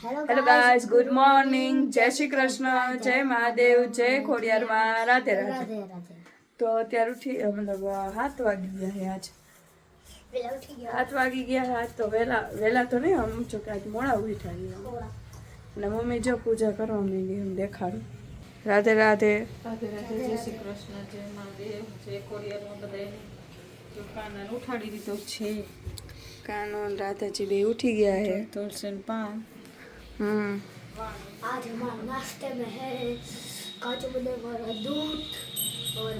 Hello guys, good morning, જય શ્રી કૃષ્ણ, જય મહાદેવ, જય ખોડિયારમાં, રાધે રાધે. તો અત્યારે ઉઠી મતલબ 7 વાગી ગયા છે આજ 7 વાગી ગયા આજ તો વહેલા તો નહીં આમ જો કે આજ મોડા ઉઠ્યા અને મમ્મી જો પૂજા કરવા માંડી એમ દેખાડું. રાધે રાધે. રાધે રાધે, જય શ્રી કૃષ્ણ, જય મહાદેવ, જય ખોડિયારમાં બધાય કાના ઉઠાડી દીધો છે. કાનો રાધાજી બે ઉઠી ગયા है. तुलसी पान आज हमारे नाश्ते में है काजू बादाम वाला दूध और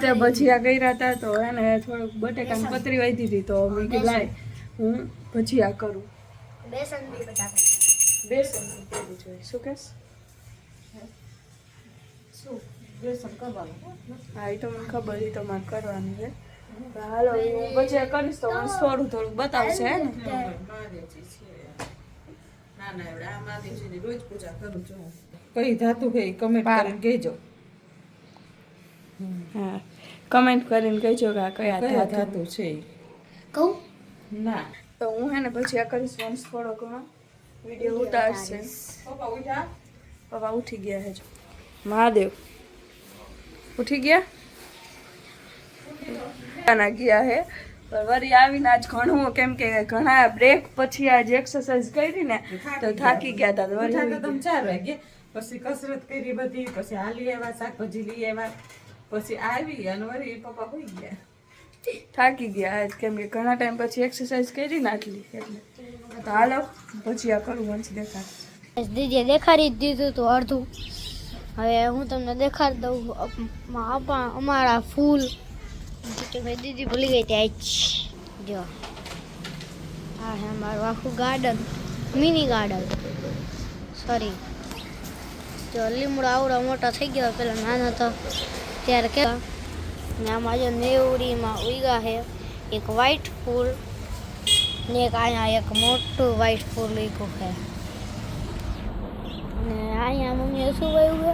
ત્યાં ભજીયા કર્યા હતા તો એને થોડુંક બટેકાની પતરી વાધી હતી તો મેં કીધું લાય હું ભજીયા કરું. बेसन भी बताते બેસન કેવું જોઈએ શું કહેશ? बेसन करवानो હા એ તો મને ખબર એ તો મારે કરવાનું છે. હાલો હું ભજીયા કરીશ તો મને થોડું બતાવશે હે ને. મહાદેવજી છે. ના ના એવડા આ મહાદેવજીની રોજ પૂજા કરું છું. કઈ ધાતુ છે ઈ કમેન્ટ કરીને કહેજો. હા કમેન્ટ કરીને કહેજો કે આ કયા કયા ધાતુ. ધાતુ છે ઈ. कहूँ ના તો હું હે ને ભજીયા કરીશ વંશ થોડો ઘણો વિડીયો ઉતારશે. પપ્પા ઉઠ્યા? પપ્પા ઉઠી ગયા છે. મહાદેવ ઉઠી ગયા ના ગયા હે પણ વળી આવીને આજ ઘણું કેમ કે ઘણા બ્રેક પછી આજ એક્સરસાઇઝ કરી ને તો થાકી ગયા હતા તો વળી ઉઠ્યા તો આવી તમે 4 વાગે, પછી કસરત કરી બધી, પછી હાલી આવ્યા, શાકભાજી લઈ આવ્યા, પછી આવી અને વળી પપ્પા હોઈ ગયા. થાકી ગયા આજ કેમ કે ઘણા ટાઈમ પછી એક્સરસાઇઝ કરી ને આટલી એટલે તો હાલો ભજીયા કરું વંશ દેખાડ. दीदी देखाड़ी દીધું તો અડધું હવે હું તમને દેખાડી દઉં અમારા ફૂલ દીદી ભૂલી ગઈ ત્યાં જ જો આ હે અમારું આખું ગાર્ડન, મિની ગાર્ડન સોરી. જો લીમડો આવડો મોટો થઈ ગયો, પેલા નાનો હતો ત્યારે કેવા ને આમાં જો નેવડીમાં ઉગ્યા છે એક વ્હાઈટ ફૂલ ને એક અહીંયા એક મોટું વ્હાઈટ ફૂલ ઉગ્યું છે. અને અહીંયા મમ્મીએ શું વાવ્યું છે?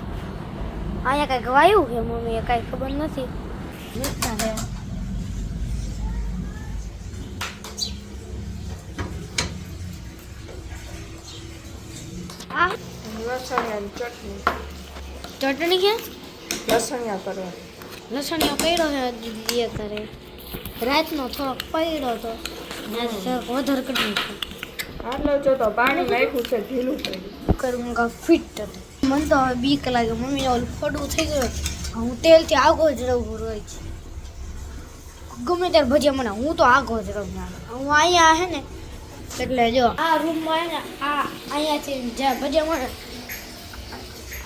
અહીંયા કંઈક વાવ્યું છે મમ્મીએ, કાંઈ ખબર નથી. મીઠા છે આ લસણિયાની ચટણી ચટણી છે, લસણિયા કરવાની. લસણિયો પડ્યો છે દીદીએ ઘરે રાતનો થોડોક પડ્યો હતો ને થોડોક વધારે કરી નાખ્યો. આટલો જો તો પાણી નાખ્યું છે ઢીલું પડ્યું. કરું ફિટ મને તો હવે બીક લાગે. મમ્મીને ઓલું ફોડવું થઈ ગયું, હું તેલથી આગો જ રહું રોજ, ગમે ત્યારે ભજીયા મને હું તો આગો જ રહું. હું અહીંયા હે ને એટલે જો આ રૂમમાં હે ને આ અહીંયાથી જ્યાં ભજીયા મળે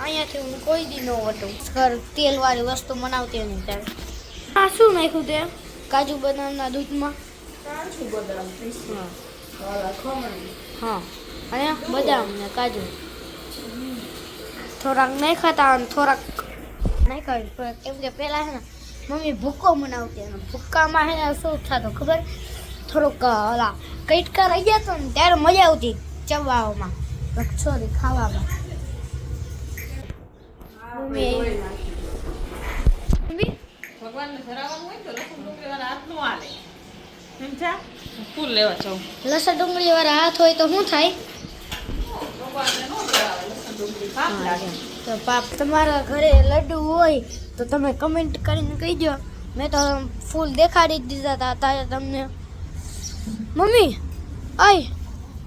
અહીંયાથી હું કોઈ દી ન વટું. ઘર તેલવાળી વસ્તુ બનાવતી નહીં ત્યારે. આ શું નાખ્યું તે કાજુ બદામના દૂધમાં? કાચું બદામ પીસવા વાળા ખમણ. હા અને બદામ ને કાજુ થોડાક નહીં ખાતા અને થોડાક નહીં ખાવી કેમ કે પહેલાં છે ને મમ્મી ભૂક્કો બનાવતી અને ભૂક્કામાં છે ને શું થતું ખબર? થોડુંક ઓલા કઈટકા રહી ગયા તો ને ત્યારે મજા આવતી ચવાવામાં, સોરી ખાવામાં. મમ્મી ભગવાનને ધરાવવાનું હોય તો લસણ ડુંગળી વાળા હાથ નો હાલે. સમજ્યા? ફૂલ લેવા જાઉં. લસણ ડુંગળી વાળા હાથ હોય તો શું થાય? ભગવાનને નો ધરાવે લસણ ડુંગળી, પાપ લાગે. તો પાપ. તમારા ઘરે લડ્ડુ હોય તો તમે કમેન્ટ કરીને કહીજો. મેં તો ફૂલ દેખાડી જ દીધા હતા તારે તમને. મમ્મી આય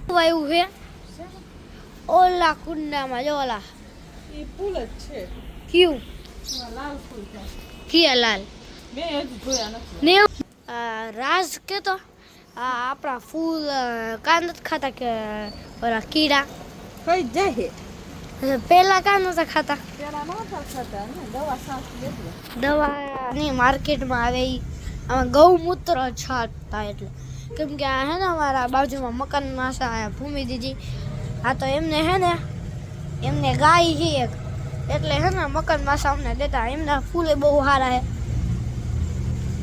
શું આવ્યું છે ઓલા કુંડામાં? જો ઓલા એ ફૂલ જ છે. ક્યુ એમાં લાલ ફૂલ થાય. કિયા લાલ મેં હજી જોયા નથી. ને રાજ કેતો આ આપણા ફૂલ કાં નથી ખાતા કે ઓલા કીડા કઈ જાય પહેલા કાં નતા ખાતા? પેલા નહોતા ખાતા ને, દવા સાફ લેતી. દવાની માર્કેટમાં આવે ઈ આમાં ગૌમૂત્ર છાંટતા એટલે કેમ કે આ હે ને અમારા બાજુમાં મકાનમાં છે ભૂમિ દીદી, આ તો એમને હે ને એમને ગાય છે એક એટલે હે ને મકાન માસા અમને દેતા. એમના ફૂલે બહુ સારા છે.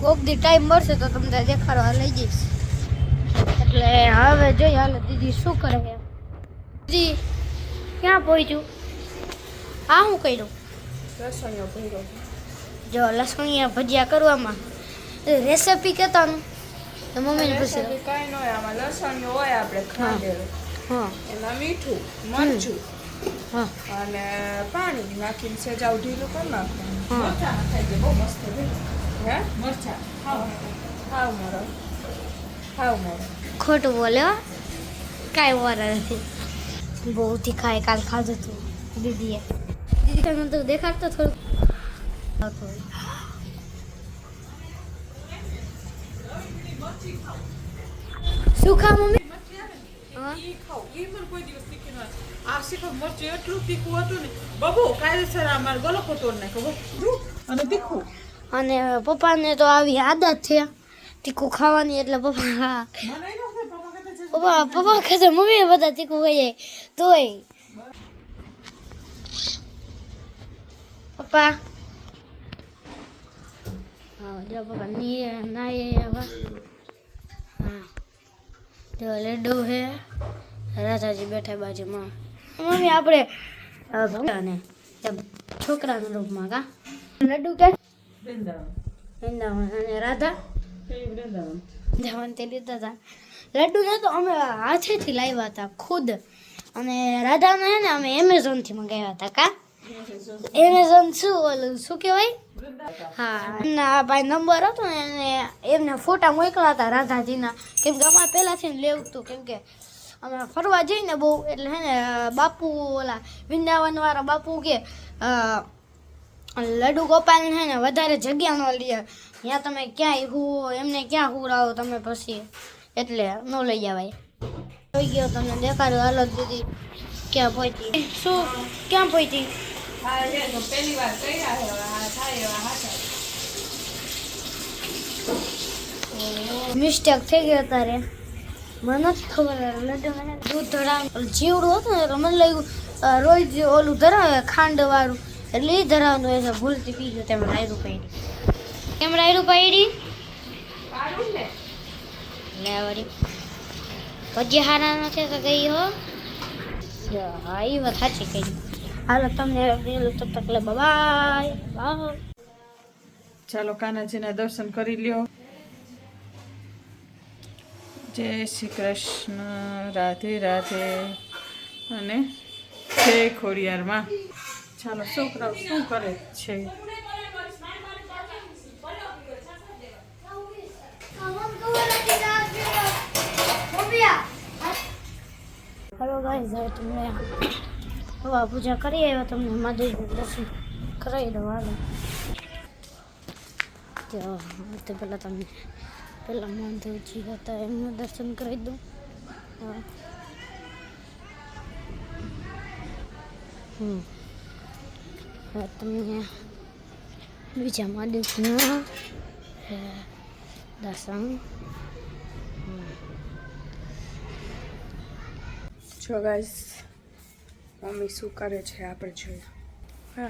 કોક દી ટાઈમ મળશે તો તમને દેખાડવા લઈ જઈશ. એટલે હવે જોઈએ હાલો દીદી શું કરે છે. દીદી ક્યાં પહોંચ્યું? આ શું કર્યું? લસણિયો ભર્યો. જો લસણિયા ભજીયા કરવામાં રેસીપી કહેતા તો મમ્મીને પૂછો. કઈ ન હોય આમાં, લસણ હોય આપણે ખાંડેલું, હા એમાં મીઠું, મરચું હા અને પાણી નાખીને સેજાવ ઢીલું કરી નાખવાનું. હા મરચાં ખાઈ જાય બહુ મસ્ત છે. હે મરચાં ખાવ ખાવ મારો, ખાવ મારો. ખોટું બોલ્યો, કાંઈ વર નથી. બહુ તીખાય કાલ ખાધું હતું દીદીએ. દીદી કાંઈ મને તો દેખાડતો થોડુંક. શું ખા મમ્મી? હા ઈ ખાવ ઈ મને કોઈ દિવસ તીખી ન હોય. આ શીખો મરચું એટલું તીખું હતું ને બબુ કાયદેસર અમાર ગલો તોડ નાખ્યો અને તીખું. અને પપ્પાને તો આવી આદત છે તીખું ખાવાની, એટલે પપ્પા હા મને ઈ ન થાય પપ્પા કહેશે મમ્મી બધા તીખું ખાઈ જાય તોય. પપ્પા હા જો પપ્પા નાય હવે. હા જો લડ્ડુ હે, રાધાજી બેઠા બાજુમાં. મમ્મી આપણે અને છોકરાના રૂપમાં કા લડ્ડુ કે વૃંદાવન અને રાધા વૃંદાવન તે લીધા હતા. લડ્ડુ ને તો અમે હાથેથી લાવ્યા હતા ખુદ, અને રાધાને હે ને અમે એમેઝોનથી મંગાવ્યા હતા કા. એમેઝોન શું ઓલું શું કહેવાય? હા એમના ભાઈ નંબર હતો ને એને એમને ફોટા મોકલા હતા રાધાજીના, કેમ કે અમારે પહેલાંથી લેવું હતું, કેમ કે અમે ફરવા જઈને બહુ, એટલે હે ને બાપુ ઓલા વૃંદાવનવાળા બાપુ કે લડ્ડુ ગોપાલને હે ને વધારે જગ્યા ન લે, ત્યાં તમે ક્યાંય હુવો એમને ક્યાં હુરાવો તમે પછી, એટલે ન લઈ જવાય. જોઈ ગયો તમને દેખાડ્યું. હાલો દીદી ક્યાં પહોંચી? શું ક્યાં પહોંચી? હા છે તો પહેલી વાર કર્યા છે, હવે આ થાય એવા હાથા. મિસ્ટેક થઈ ગયો તારે, મને નથી ખબર. લડ્ડુ દૂધ ધરાવ જીવડું હતું ને એટલે મને લાગ્યું રોજ ઓલું ધરાવે ખાંડ વાળું, એટલે એ ધરાવવાનું હોય છે. ભૂલથી પી ગયું, તેમ રાયરું પાડી. કેમ રાયરું પાડી? પાડું ને લે વળી ભજી હારા નથી તો ગઈ હો. હા એ વાત સાચી કહી. હાલો તમને પેલું તબ તક લે બાય બાય. ચાલો કાનાજીના દર્શન કરી લ્યો. જય શ્રી કૃષ્ણ, રાધે રાધે અને જય ખોડિયારમાં. ચાલો છોકરાઓ શું કરે છે? હેલો ગાઈઝ, હવે તમને હવા પૂજા કરી આવ્યા, તમને મહાદેવનું દર્શન કરાવી દો. હાલો તો પહેલાં તમને પહેલાં મહાદેવજી હતા એમનું દર્શન કરાવી દઉં. હા હવે તમને બીજા મહાદેવના દર્શન. જો ગાઈસ મમ્મી શું કરે છે આપણે જોઈએ.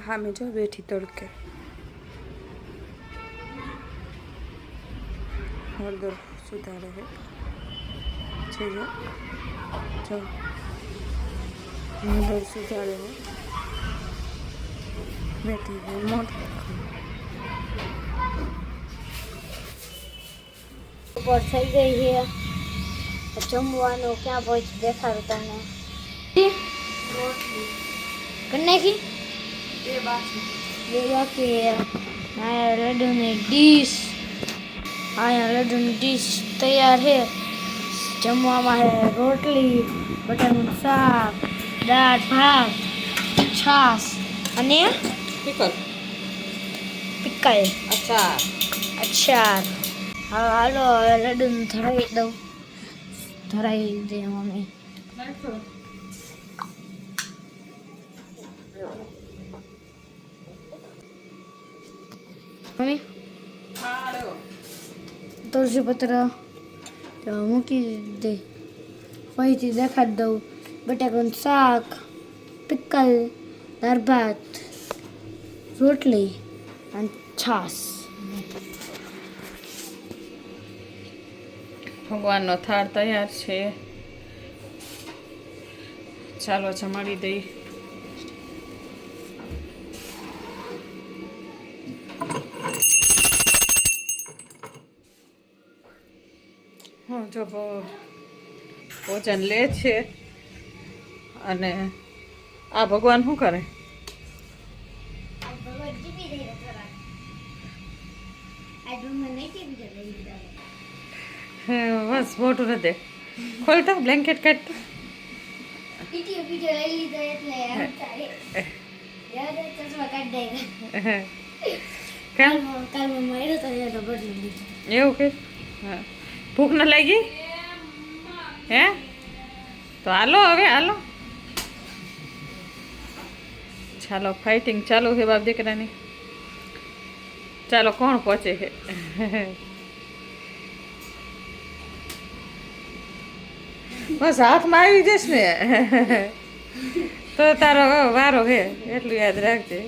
હા મેં જો બેઠી તડકે હળદર સુધારે છે જો હળદર સુધારે બેઠી ગઈ મોટ ઉપર થઈ ગઈ છે જમવાનું. ક્યાં પહોંચી દેખાડું તમને. કરી નાખી એ બાકી બે બાકી. અહીંયા લડ્ડુની ડીશ, અહીંયા લડ્ડુની ડીશ તૈયાર છે. જમવામાં છે રોટલી, બટાકાનું શાક, દાળ ભાત, છાશ અને પિકલ, પિકલ અચાર. અચાર. હા હાલો હવે લડ્ડુનું ધરાવી દઉં. ધરાવી દે મમ્મી. મમ્મી તુલસી પત્ર મૂકી દે. ફરીથી દેખાડી દઉં. બટાકાનું શાક, પિકલ, દાળ ભાત, રોટલી અને છાશ. ભગવાનનો થાળ તૈયાર છે. ચાલો જમાડી દઈ. જો ભોજન લે છે અને આ ભગવાન શું કરે? બસ મોટું નથી ખોલતા બ્લેન્કેટ કાઢતા એવું કે હા ભૂખ ન લાગી હે તો હાલો હવે હાલો ચાલો ફાઇટિંગ ચાલુ છે બાપ દીકરાની ચાલો કોણ પહોંચે છે બસ હાથમાં આવી જઈશ ને તો તારો વારો હે એટલું યાદ રાખજે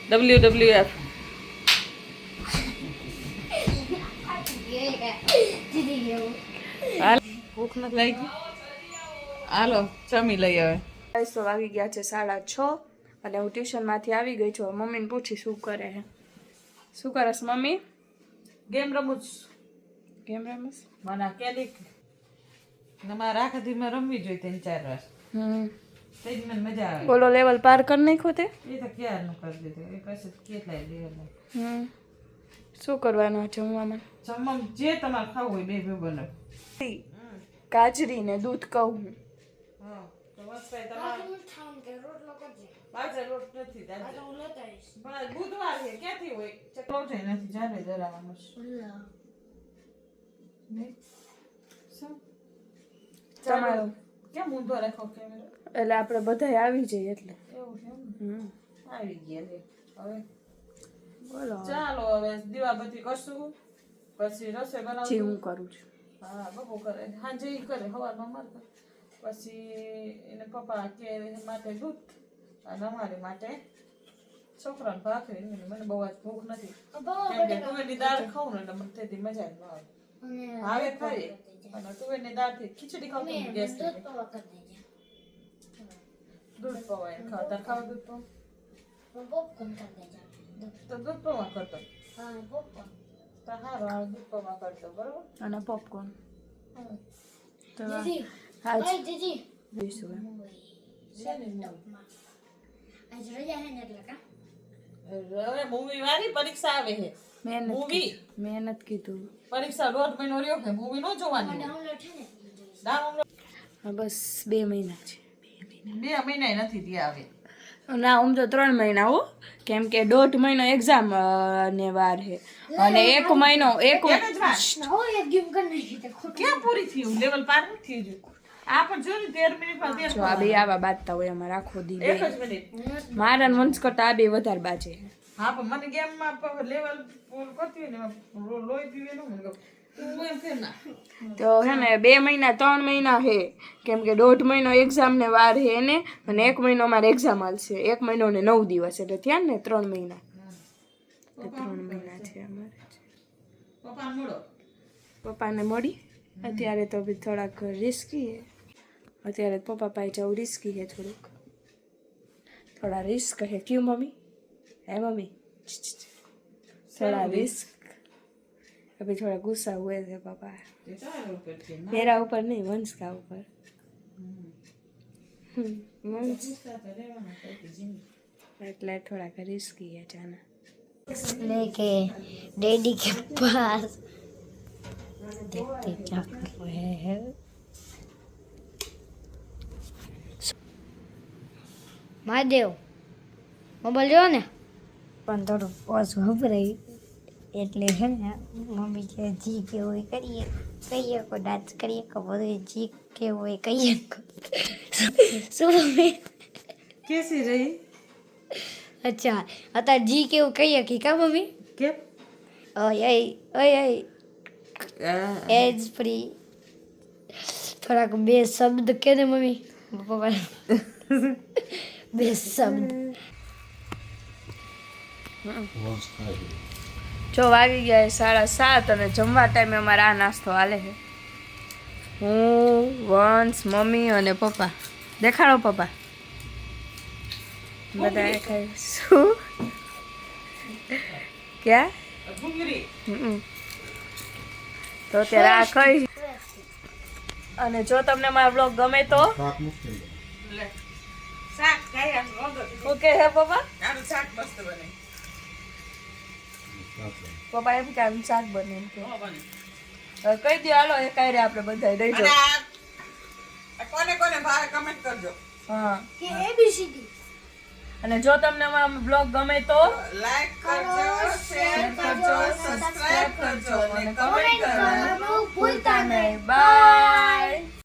WWF હાલ ભૂખ નથી લાગી હાલો જમી લઈ હવે તો વાગી ગયા છે 6:30 અને હું ટ્યુશનમાંથી આવી ગઈ છું મમ્મીને પૂછી શું કરે છે શું કરસ મમ્મી ગેમ રમું ગેમ રમસ મને કેલિક મારા આખા દીમાં રમવી જોઈએ 3-4 વાર તે જ મને મજા આવે બોલો લેવલ પાર કરી નાખ્યો તે એ તો ક્યારનું કરી દીધું એ કશે કેટલાય લેવલ શું કરવાનું જમવામાં જમવામાં જે તમારે ખાવું હોય બે બનાવ ગાજરી ને દૂધ કહું હા તો બસ તમારે બાજરા લોટ નથી પણ બુધવાર છે ક્યાંથી હોય ચકલો છે નથી જારે જરાવાનું તમારો કેમ ઊંધો રાખો કેમેરો એટલે આપણે બધા આવી જઈએ એટલે એવું છે આવી ગયા લે હવે બોલો ચાલો હવે દીવાબત્તી કરશું પછી રસોઈ જે બનાવશું હું કરું છું હા બપો કરે સાંજે ઈ કરે સવારમાં મારતા પછી એને પપ્પા કે માટે દૂધ અને અમારી માટે છોકરાને ભાખરી મને બહુ જ ભૂખ નથી કેમ કે તુવેરની દાળ ખાઉં ને એટલે મને તેથી મજા જ ન આવે હવે ખાઈએ અને તુવેરની દાળથી ખીચડી ખાવ તો ગેસ દૂધ પૌવા એને ખાવ તાર ખાવ દૂધ પૌવા તો દૂધ પૌવા કરતો તો હારો હારો દૂધ પૌવા કરતો બરોબર અને પોપકોર્ન તો હવે મૂવી વાળી પરીક્ષા આવે છે મૂવી મહેનત કીધું પરીક્ષા 1.5 મહિનો રહ્યો છે મૂવી નો જોવાની બસ 2 મહિના છે 2 મહિના નથી ત્યાં આવે ના આમ તો 3 મહિના હો કેમ કે 1.5 મહિનો એક્ઝામ ને વાર છે અને 1 મહિનો ક્યાં પૂરી થયું લેવલ પાર નથી થયું આ પણ જો ને 13 મિનિટમાં 13 જો આ બે આવા બાજતા હોય અમારે આખો દી એક જ મિનિટ મારા વંશ કરતા આ બે વધારે બાજે હા પણ મને ગેમમાં લેવલ પૂરું કરતી હોય ને લોહી પીવે ન મને તું એમ કે ના તો હે ને 2 મહિના 3 મહિના હે કેમ કે 1.5 મહિનો એક્ઝામ ને વાર હે એને અને 1 મહિનો અમારે એક્ઝામ હાલશે 1 મહિનો ને 9 દિવસ એટલે થયા ને 3 મહિના 3 મહિના છે અમારે પપ્પા મળો પપ્પાને મળી અત્યારે તો બી થોડાક રિસ્કી હે અત્યારે પપ્પા પાસે જવું રિસ્કી હે થોડા રિસ્ક હે ક્યું મમ્મી હે मम्मी थोड़ा रिस्क अभी थोड़ा गुस्सा हुए थे पापा मेरा ऊपर नहीं वंश का ऊपर वंश એટલે થોડાક રિસ્કી है जाना लेके डैडी के पास देखते क्या कर रहे हैं महादेव मोबाइल जो ने પણ થોડું પોઝ વપરાય એટલે છે ને મમ્મી કે જી કેવું હોય કરીએ કહીએ કો ડાન્સ કરીએ કો બધું જી કેવું હોય કહીએ શું મમ્મી કેસી રહી અચ્છા અત્યારે જી કેવું કહીએ કે કા મમ્મી કે ઓય ઓય એજ ફ્રી થોડાક બે શબ્દ કે દે મમ્મી પપ્પા બે શબ્દ જો વાગી ગયા 7:30 અને જમવા ટાઈમે અમારે આ નાસ્તો હાલે છે હું વંશ મમ્મી અને પપ્પા દેખાડો પપ્પા બધા ખાઈ શું ક્યાં ભૂંગળી તો અત્યારે આ ખાઈ. અને જો તમને મારો બ્લોગ ગમે તો લે શાક ખાય આમ વગર ઓકે હે પપ્પા. આનું શાક મસ્ત બને પપ્પા એમ કે આમ શાક બને એમ કે. હો બને હવે કહી દો હાલો એ કાંઈ રે આપણે બધા દઈ અને દો. આ કોને કોને ભાવે કમેન્ટ કરજો હા કે એબીસીડી અને જો તમને મારો બ્લોગ ગમે તો લાઈક કરજો શેર કરજો સબસ્ક્રાઇબ કરજો અને કમેન્ટ કરજો કરવાનું ભૂલતા નહીં. બાય.